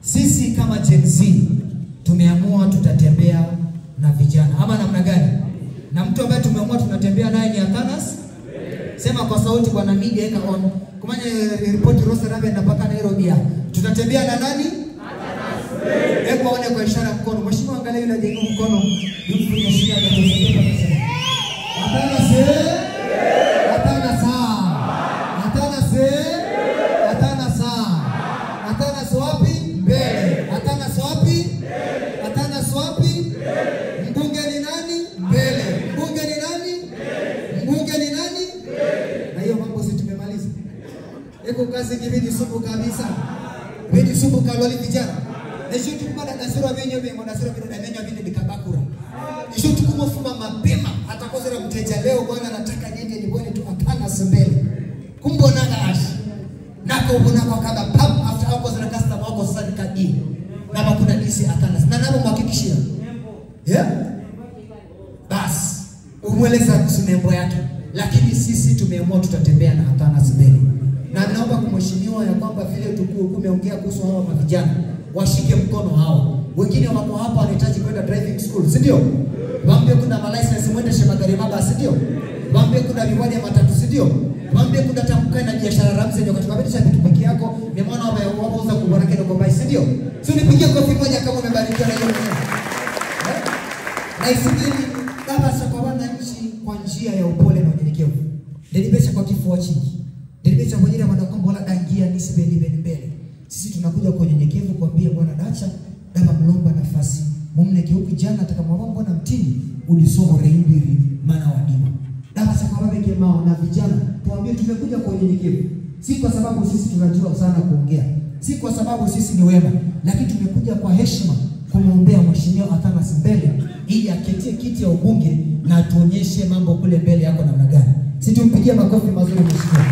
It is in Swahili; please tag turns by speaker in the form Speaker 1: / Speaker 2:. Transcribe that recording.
Speaker 1: Sisi kama Gen Z tumeamua tutatembea na vijana ama namna gani? Na mtu ambaye tumeamua tunatembea naye ni Athanas. Sema kwa sauti bwana media eka on. Kumanya report Rosa Rabe na mpaka Nairobi. Tutatembea na nani? Athanas. Hebu waone kwa ishara mkono. Mheshimiwa angalia yule jengo mkono. Yule shida ya Athanas. Athanas. Athanas. Athanas. Athanas wapi? Mbele. Athanas wapi? Athanas wapi? Mbunge ni nani? Mbele. Mbunge ni nani? Mbunge ni nani? Na hiyo mambo sisi tumemaliza. Eko kazi kibidi supu kabisa. Bidi supu kaloli vijana. Nisho tukumada kasura venyo venyo nasura venyo na venyo vile dikabakura. Nisho tukumofuma mapema atakozera mteja leo bwana nataka niende nibone tu Athanas mbele. Kumbona ashi. Nako ubona kwa kaba pap after hapo zina customer wako sasa nikadi. Na bakuna disi Athanas. Na nabo mwakikishia. Yeah? Bas, umweleza kusunembo yake. Lakini sisi tumeamua tutatembea na Athanas mbele. Na naomba kumheshimiwa ya kwamba vile tumeongea kuhusu hao vijana washike mkono hao. Wengine wako hapa wanahitaji kwenda driving school, si ndio? Waambie kuna license mwendeshe magari mabasi, si ndio? Waambie kuna viwali ya matatu, si ndio? Waambie kuna tamka na biashara ramzi ndio katukabidisha pikipiki yako, ni mwana wauza kubora kidogo bai, si ndio? Si unipigie kofi moja kama umebarikiwa na hiyo. Na isingili baba sasa wananchi kwa njia ya upole na unyenyekevu. Nilibesha kwa kifua chini. Nilibesha kwa ajili ya wanakombo wala dangia nisibeli mbele. Sisi tunakuja kwa unyenyekevu kuambia bwana dacha daba mlomba nafasi. Mumne kiuki jana atakamwomba na mtini ulisoma reimbiri maana wadima. Daba sasa kwa baba kemao na vijana tuambie tumekuja kwa unyenyekevu. Si kwa sababu sisi tunajua sana kuongea. Si kwa sababu sisi ni wema, lakini tumekuja kwa heshima kumwombea mheshimiwa Athanas mbele ili aketie kiti ya ubunge na tuonyeshe mambo kule mbele yako namna gani. Sisi tumpigie makofi mazuri mheshimiwa.